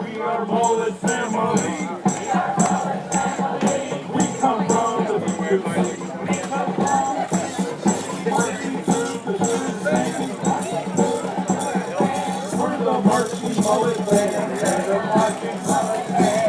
We are Mullet family. We come from the roots. We come from marching through the streets. We're the Marching Mullet Band. We're the Marching Mullet Band.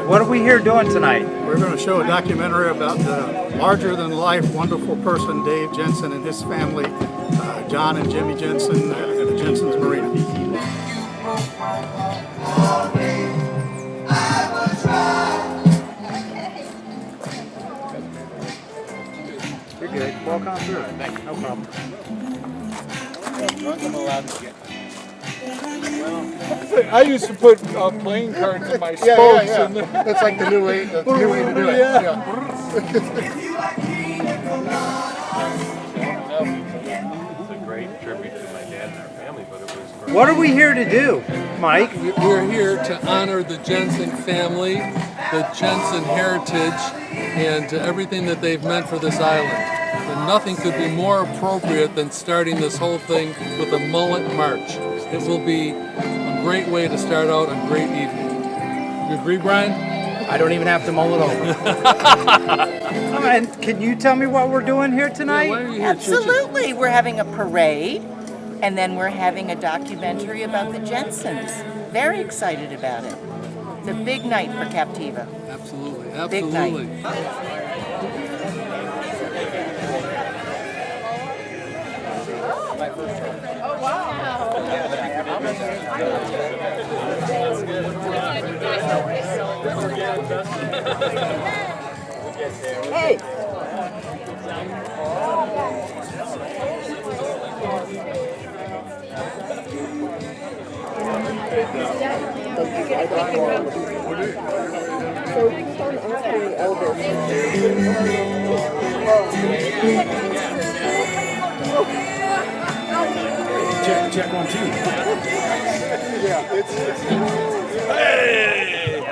What are we here doing tonight? We're going to show a documentary about the larger-than-life wonderful person, Dave Jensen, and his family, John and Jimmy Jensen, at the Jensen's Marina. You're good. Walk on through. Thank you. No problem. I used to put playing cards in my spokes. Yeah. That's like the new way to do it. Yeah. It's a great tribute to my dad and our family, but it was great. What are we here to do, Mike? We're here to honor the Jensen family, the Jensen heritage, and everything that they've meant for this island. And nothing could be more appropriate than starting this whole thing with a mullet march. It will be a great way to start out a great evening. You agree, Brian? I don't even have to mull it over. And can you tell me what we're doing here tonight? Why are you here, Absolutely. We're having a parade, and then we're having a documentary about the Jensens. Very excited about it. It's a big night for Captiva. Absolutely. Big night. Oh, wow. Hey! Check 1, 2. Yeah, it's Hey!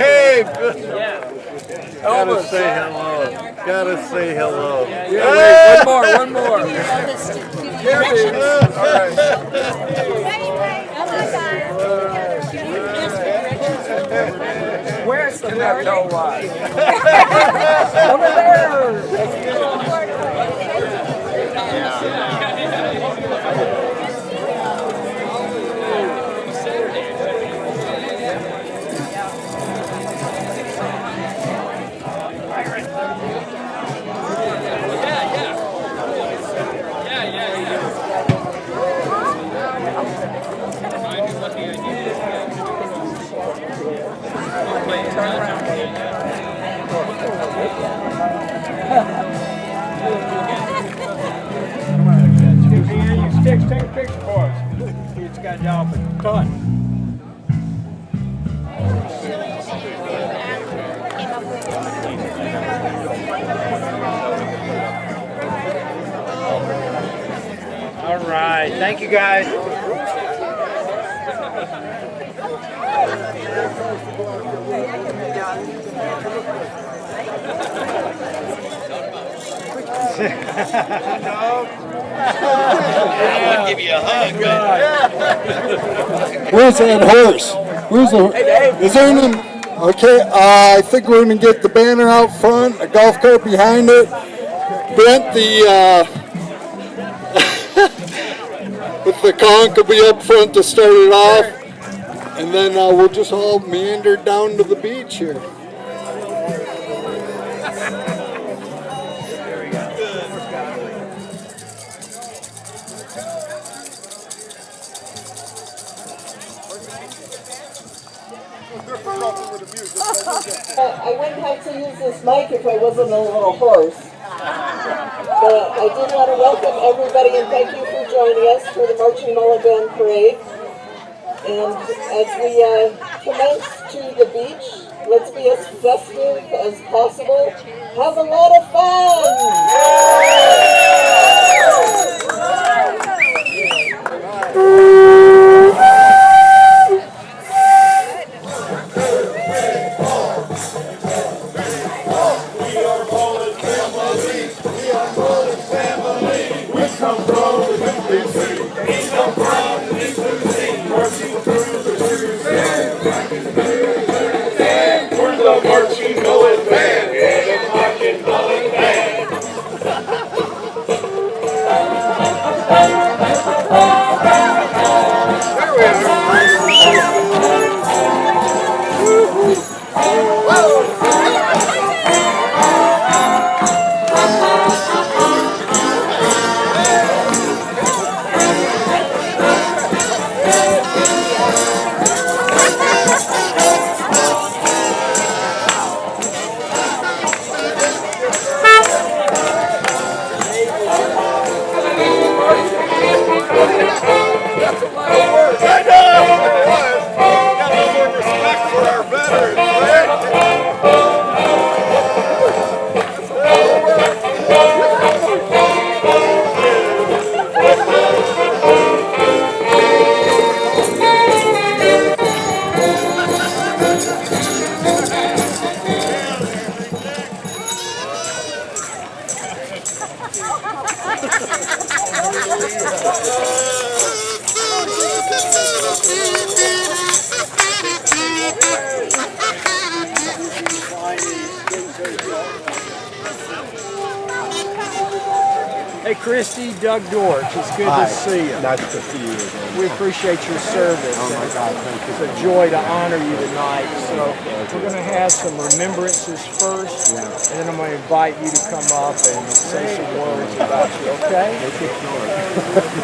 hey! Gotta say hello. Gotta say hello. Yeah, wait, one more. Where's the party? Over there! Take a picture for us. It's got y'all for done. All right. Thank you, guys. I'll give you a hug. Where's that horse? Where's the? Is there an? Okay, I think we're gonna get the banner out front, a golf cart behind it. Brent, with the conch will be up front to start it off, and then we'll just all meander down to the beach here. I wouldn't have to use this mic if I wasn't a little hoarse. But I did want to welcome everybody and thank you for joining us for the Marching Mullet Band Parade. And as we commence to the beach, let's be as festive as possible. Have a lot of Hey, Christy, Doug Dortch. It's good to see you. Nice to see you again. We appreciate your service. Oh my God, thank you. It's a joy to honor you tonight. So we're going to have some remembrances first, and then I'm going to invite you to come up and say some words about you, okay? Make it short.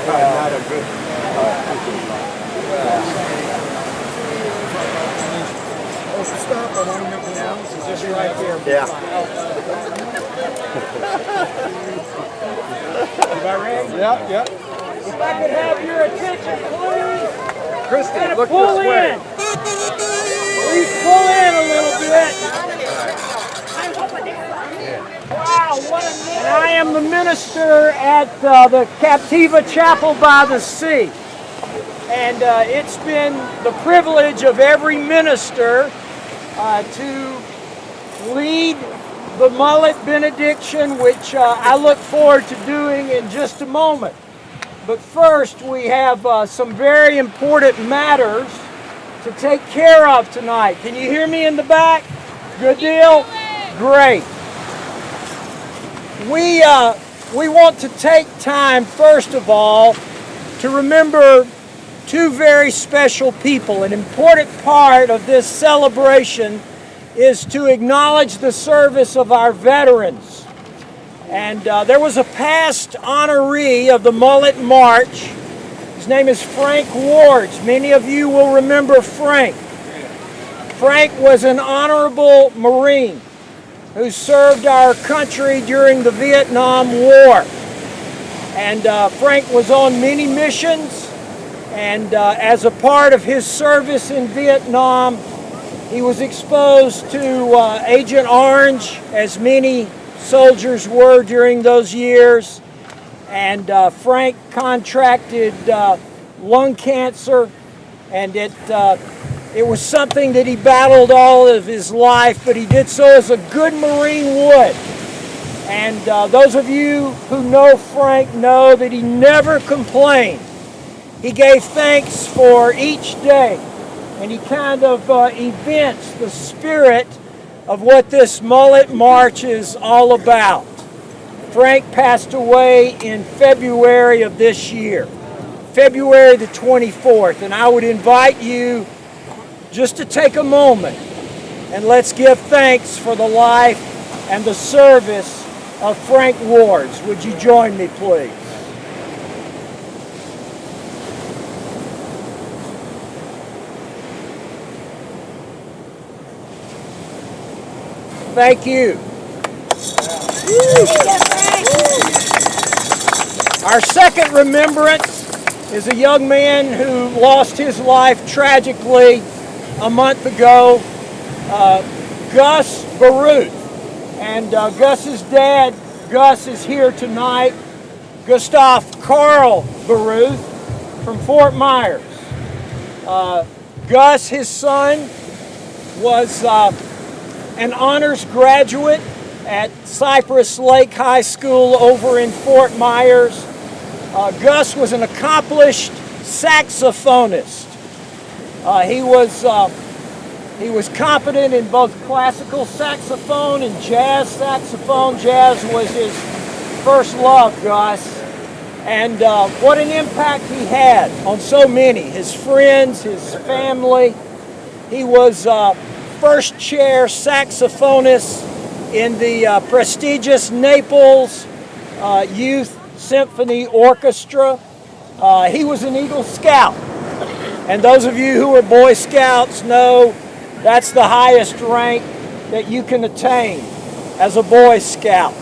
Not a good Stop, I want to make an announcement. Just right there. Yeah. You about ready? Yeah. If I could have your attention, please. Christy, look Pull this way. in. Please pull in a little bit. Wow, what a minute. And I am the minister at the Captiva Chapel by the Sea. And it's been the privilege of every minister to lead the mullet benediction, which I look forward to doing in just a moment. But first, we have some very important matters to take care of tonight. Can you hear me in the back? Good deal? Great. We want to take time, first of all, to remember two very special people. An important part of this celebration is to acknowledge the service of our veterans. And there was a past honoree of the Mullet March. His name is Frank Wards. Many of you will remember Frank. Frank was an honorable Marine who served our country during the Vietnam War. And Frank was on many missions, and as a part of his service in Vietnam, he was exposed to Agent Orange, as many soldiers were during those years. And Frank contracted lung cancer, and it was something that he battled all of his life, but he did so as a good Marine would. And those of you who know Frank know that he never complained. He gave thanks for each day, and he kind of evinced the spirit of what this Mullet March is all about. Frank passed away in February of this year, February the 24th, and I would invite you just to take a moment and let's give thanks for the life and the service of Frank Wards. Would you join me, please? Thank you. Our second remembrance is a young man who lost his life tragically a month ago, Gus Baruth. And Gus's dad, Gus, is here tonight, Gustav Carl Baruth from Fort Myers. Gus, his son, was an honors graduate at Cypress Lake High School over in Fort Myers. Gus was an accomplished saxophonist. He was competent in both classical saxophone and jazz saxophone. Jazz was his first love, Gus. And what an impact he had on so many, his friends, his family. He was first chair saxophonist in the prestigious Naples Youth Symphony Orchestra. He was an Eagle Scout. And those of you who are Boy Scouts know that's the highest rank that you can attain as a Boy Scout.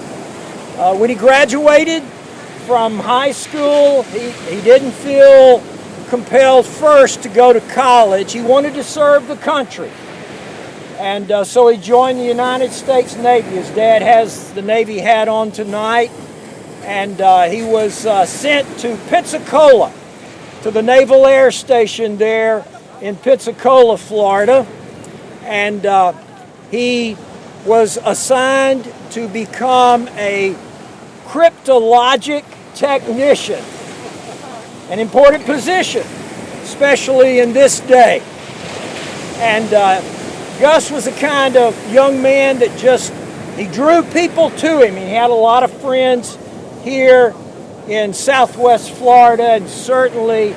When he graduated from high school, he didn't feel compelled first to go to college. He wanted to serve the country. And so he joined the United States Navy. His dad has the Navy hat on tonight. And he was sent to Pensacola, to the Naval Air Station there in Pensacola, Florida. And he was assigned to become a cryptologic technician. an important position, especially in this day. And Gus was the kind of young man that he drew people to him. He had a lot of friends here in Southwest Florida, and certainly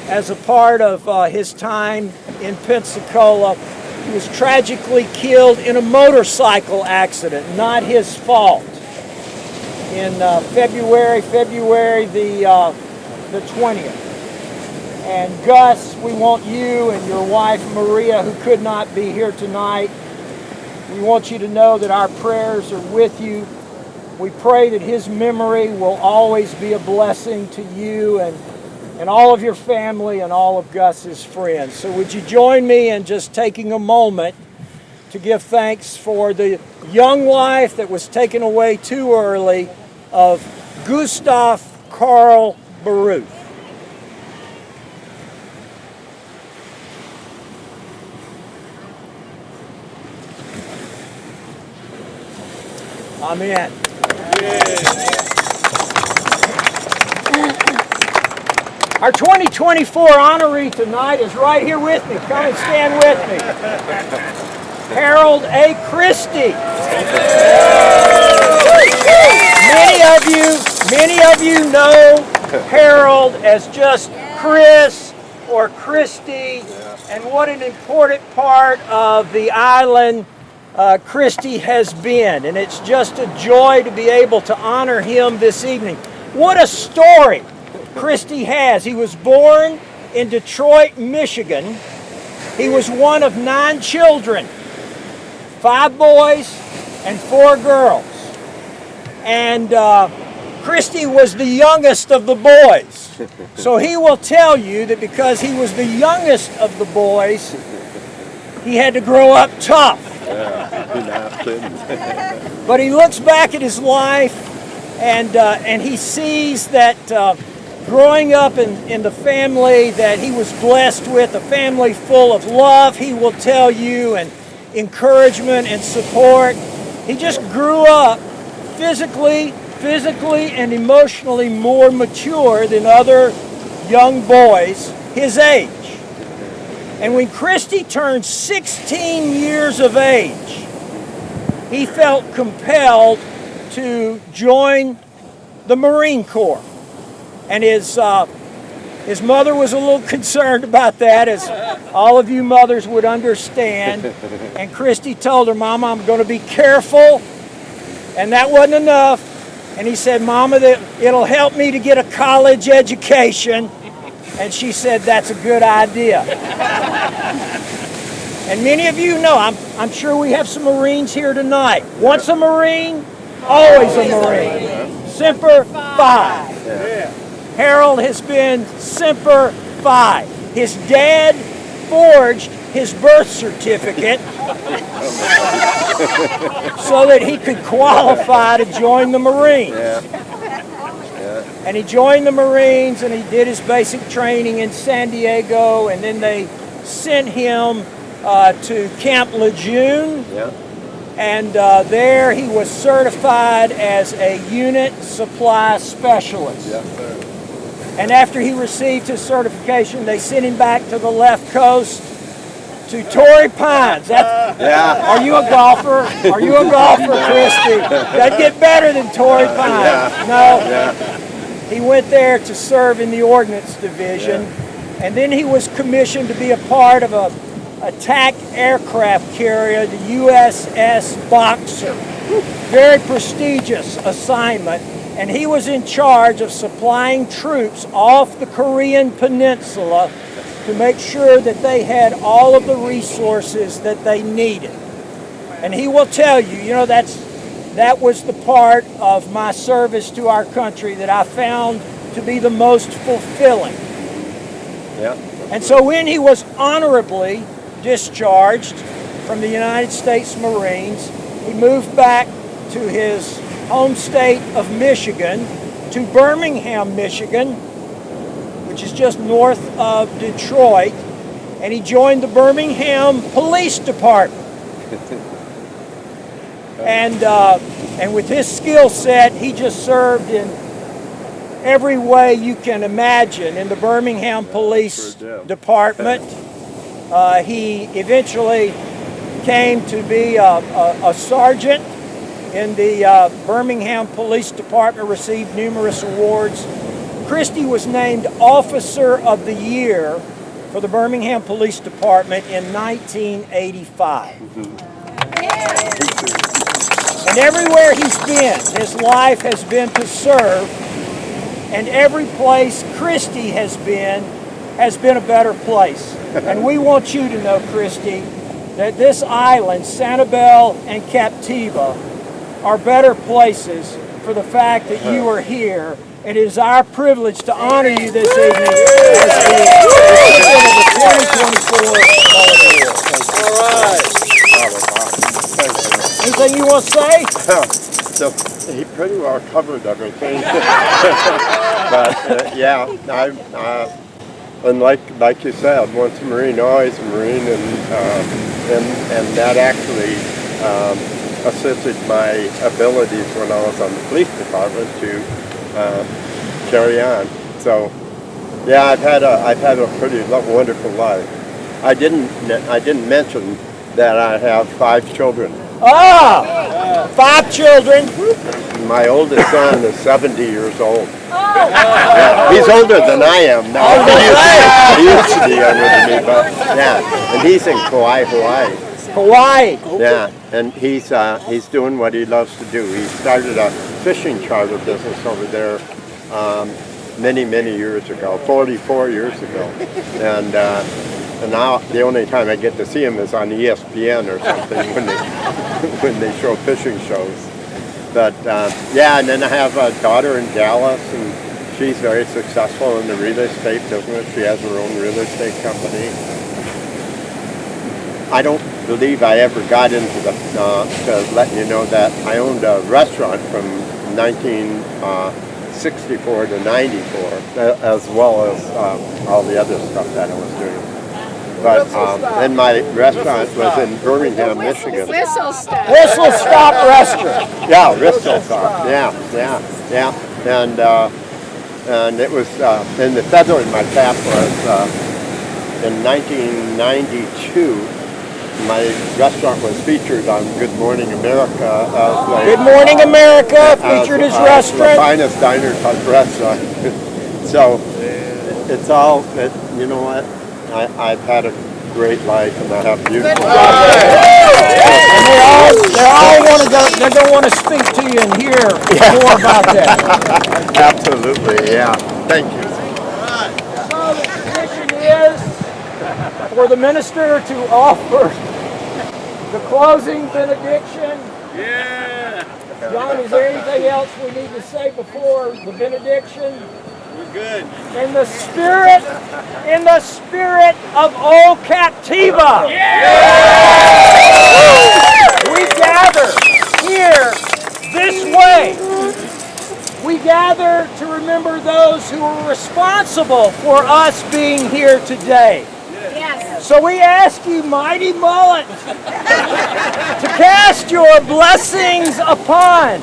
as a part of his time in Pensacola. He was tragically killed in a motorcycle accident, not his fault, in February the 20th. And Gus, we want you and your wife Maria, who could not be here tonight, we want you to know that our prayers are with you. We pray that his memory will always be a blessing to you and all of your family and all of Gus's friends. So would you join me in just taking a moment to give thanks for the young life that was taken away too early of Gustav Karl Baruch. Amen. Our 2024 honoree tonight is right here with me. Come and stand with me. Harold A. Christie. Many of you know Harold as just Chris or Christie, and what an important part of the island Christie has been, and it's just a joy to be able to honor him this evening. What a story Christie has. He was born in Detroit, Michigan. He was one of 9 children, 5 boys and 4 girls. And Christie was the youngest of the boys. So he will tell you that because he was the youngest of the boys, he had to grow up tough. But he looks back at his life and he sees that growing up in the family that he was blessed with, a family full of love, he will tell you, and encouragement and support. He just grew up physically and emotionally more mature than other young boys his age. And when Christie turned 16 years of age, he felt compelled to join the Marine Corps. And his mother was a little concerned about that, as all of you mothers would understand. And Christie told her, "Mama, I'm going to be careful." And that wasn't enough. And he said, "Mama, it'll help me to get a college education." And she said, "That's a good idea." And many of you know, I'm sure we have some Marines here tonight. Once a Marine, always a Marine. Semper Fi. Harold has been Semper Fi. His dad forged his birth certificate so that he could qualify to join the Marines. And he joined the Marines and he did his basic training in San Diego, and then they sent him to Camp Lejeune. And there he was certified as a unit supply specialist. And after he received his certification, they sent him back to the left coast to Torrey Pines. Are you a golfer? Are you a golfer, Christie? That'd get better than Torrey Pines. No. He went there to serve in the Ordnance Division, and then he was commissioned to be a part of a attack aircraft carrier, the USS Boxer. Very prestigious assignment, and he was in charge of supplying troops off the Korean Peninsula to make sure that they had all of the resources that they needed. And he will tell you, that was the part of my service to our country that I found to be the most fulfilling. And so when he was honorably discharged from the United States Marines, he moved back to his home state of Michigan, to Birmingham, Michigan, which is just north of Detroit, and he joined the Birmingham Police Department. And with his skill set, he just served in every way you can imagine in the Birmingham Police Department. He eventually came to be a sergeant in the Birmingham Police Department, received numerous awards. Christy was named Officer of the Year for the Birmingham Police Department in 1985. And everywhere he's been, his life has been to serve, and every place Christy has been a better place. And we want you to know, Christy, that this island, Sanibel and Captiva, are better places for the fact that you are here. It is our privilege to honor you this evening as the recipient of the 2024 Mullet Award. All right. Anything you want to say? So he pretty well covered everything. But yeah, and like you said, once a Marine, always a Marine, and that actually assisted my abilities when I was on the police department to carry on. So yeah, I've had a pretty wonderful life. I didn't mention that I have 5 children. 5 children. My oldest son is 70 years old. Yeah, he's older than I am now. He used to be younger than me, but yeah, and he's in Kauai, Hawaii. Hawaii. Yeah, and he's doing what he loves to do. He started a fishing charter business over there many years ago, 44 years ago, and now the only time I get to see him is on ESPN or something when they show fishing shows. But yeah, and then I have a daughter in Dallas, and she's very successful in the real estate business. She has her own real estate company. I don't believe I ever got into the, to let you know that I owned a restaurant from 1964 to 94, as well as all the other stuff that I was doing. But then my restaurant was in Birmingham, Michigan. Whistle Stop Restaurant. Yeah, Whistle Stop. Yeah. And it was, and the feather in my cap was in 1992. My restaurant was featured on Good Morning America as Good Morning America featured his restaurant. The finest diner type restaurant. So it's all, you know what? I've had a great life, and I have beautiful daughters. And they all want to go. They're going to want to speak to you and hear more about that. Absolutely, yeah. Thank you. So the tradition is for the minister to offer the closing benediction. Yeah. John, is there anything else we need to say before the benediction? We're good. In the spirit of old Captiva. We gather here this way. We gather to remember those who are responsible for us being here today. Yes. So we ask you, Mighty Mullet, to cast your blessings upon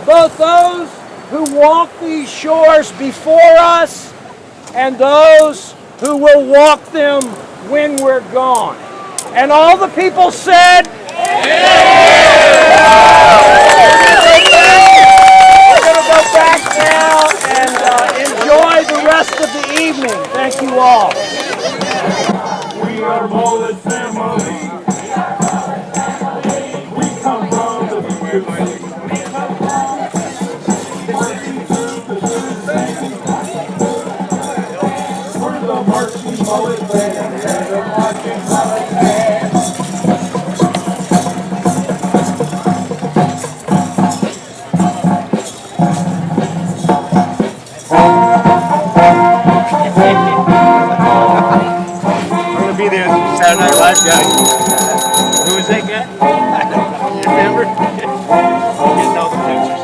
both those who walk these shores before us and those who will walk them when we're gone. And all the people said, we're going to go back now and enjoy the rest of the evening. Thank you all. We are Mullet family. We come from the We're the Marching Mullet Band, and the Marching Mullet Band. I'm gonna be there Saturday Night Live guy. Who was that guy? You remember? Getting all the pictures.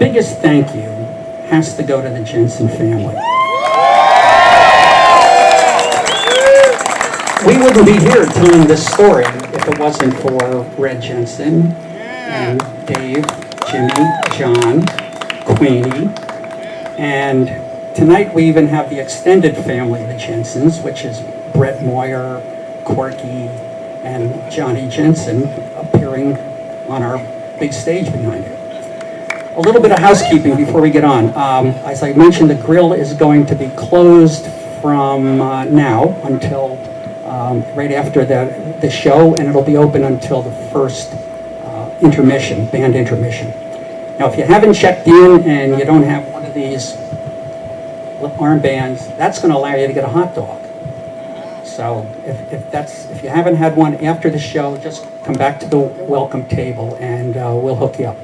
biggest thank you has to go to the Jensen family. We wouldn't be here telling this story if it wasn't for Red Jensen and Dave, Jimmy, John, Queenie, and tonight we even have the extended family of the Jensens, which is Brett Moyer, Corky, and Johnny Jensen appearing on our big stage behind it. A little bit of housekeeping before we get on. As I mentioned, the grill is going to be closed from now until right after the show, and it'll be open until the first intermission, band intermission. Now, if you haven't checked in and you don't have one of these armbands, that's going to allow you to get a hot dog. So if you haven't had one after the show, just come back to the welcome table and we'll hook you up.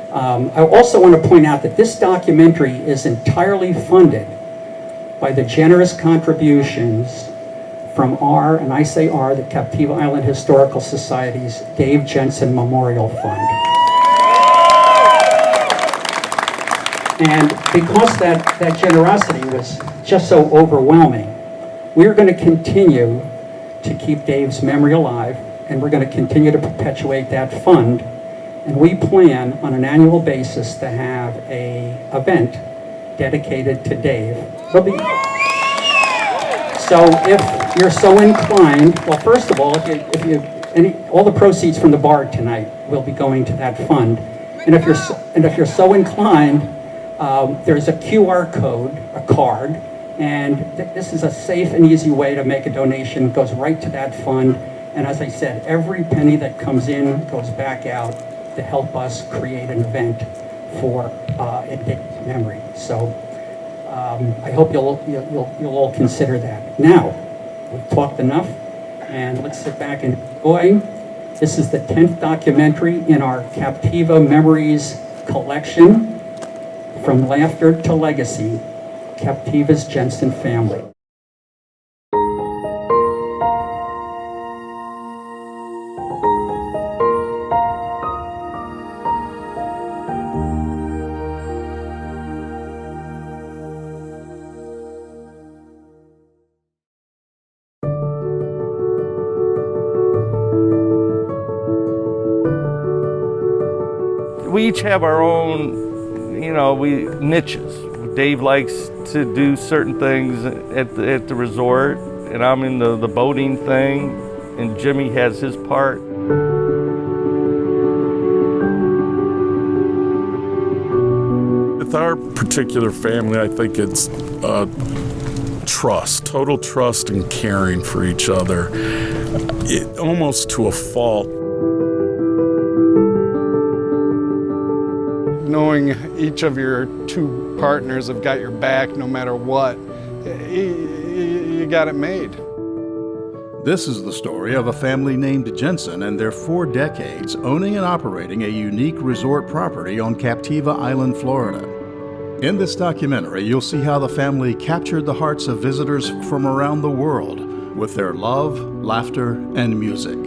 I also want to point out that this documentary is entirely funded by the generous contributions from and I say the Captiva Island Historical Society's Dave Jensen Memorial Fund. And because that generosity was just so overwhelming, we're going to continue to keep Dave's memory alive, and we're going to continue to perpetuate that fund. And we plan on an annual basis to have an event dedicated to Dave. So if you're so inclined, well, first of all, all the proceeds from the bar tonight will be going to that fund. And if you're so inclined, there's a QR code, a card, and this is a safe and easy way to make a donation. It goes right to that fund. And as I said, every penny that comes in goes back out to help us create an event for Dave's memory. So I hope you'll all consider that. Now, we've talked enough, and let's sit back and enjoy. This is the 10th documentary in our Captiva Memories collection, From Laughter to Legacy, Captiva's Jensen Family. We each have our own, niches. Dave likes to do certain things at the resort, and I'm in the boating thing, and Jimmy has his part. With our particular family, I think it's trust, total trust and caring for each other, almost to a fault. Knowing each of your two partners have got your back no matter what, you got it made. This is the story of a family named Jensen and their 4 decades owning and operating a unique resort property on Captiva Island, Florida. In this documentary, you'll see how the family captured the hearts of visitors from around the world with their love, laughter, and music,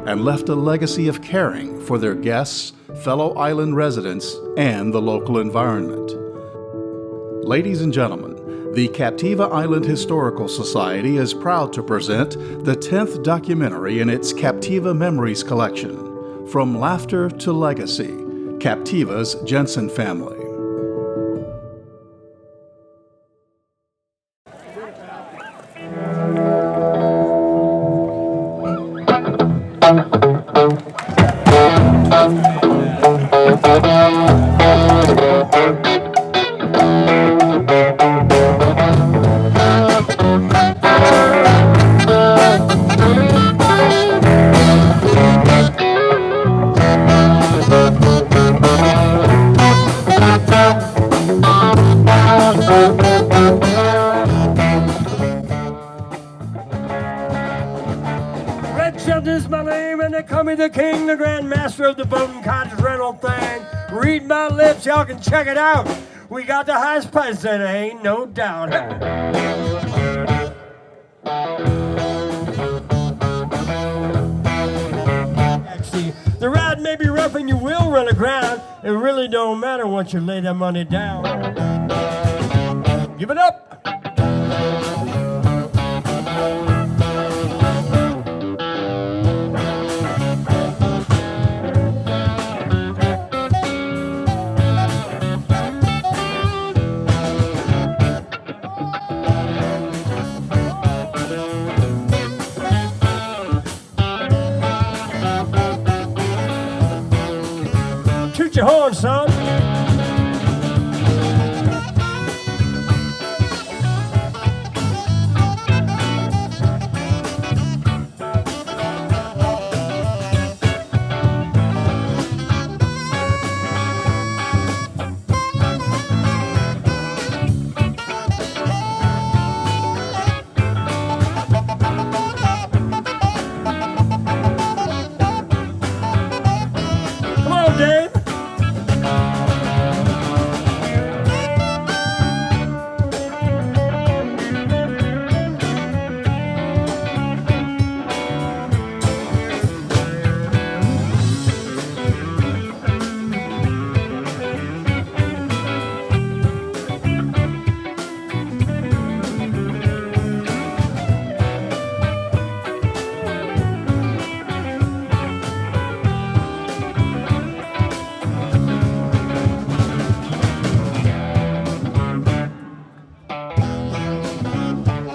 and left a legacy of caring for their guests, fellow island residents, and the local environment. Ladies and gentlemen, the Captiva Island Historical Society is proud to present the 10th documentary in its Captiva Memories collection, From Laughter to Legacy, Captiva's Jensen Family. Is my name, and they call me the king, the grand master of the boating cottage rental thing. Read my lips, y'all can check it out. We got the highest price, and there ain't no doubt. The ride may be rough and you will run ground. It really don't matter once you lay that money down. Give it up. Toot your horn, son. Come on, Dave.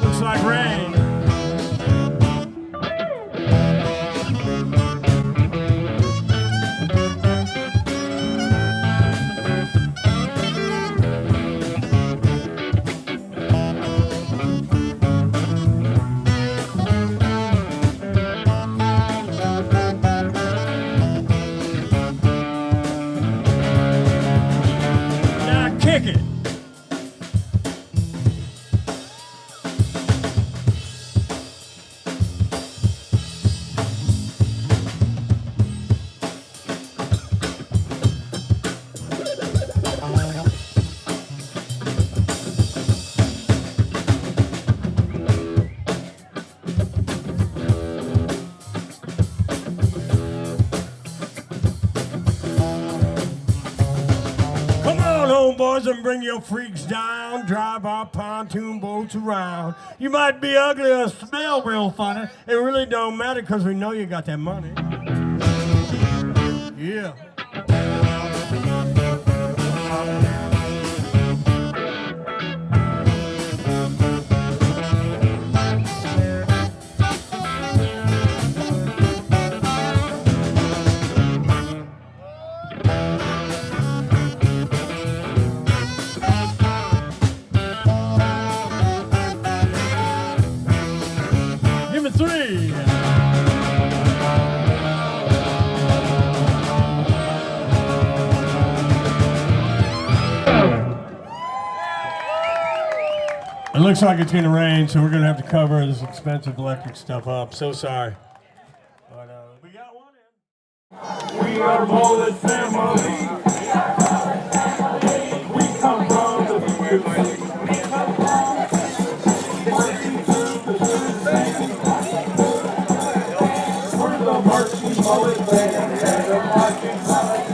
Looks like rain. Now kick it. Come on, homeboys, and bring your freaks down. Drive our pontoon boats around. You might be ugly or smell real funny. It really don't matter because we know you got that money. Yeah. Give me three. It looks like it's going to rain, so we're going to have to cover this expensive electric stuff up. So sorry. But we got one in. We are Mullet family. We come from the We're the Marching Mullet Band and the Marching Mullet Band.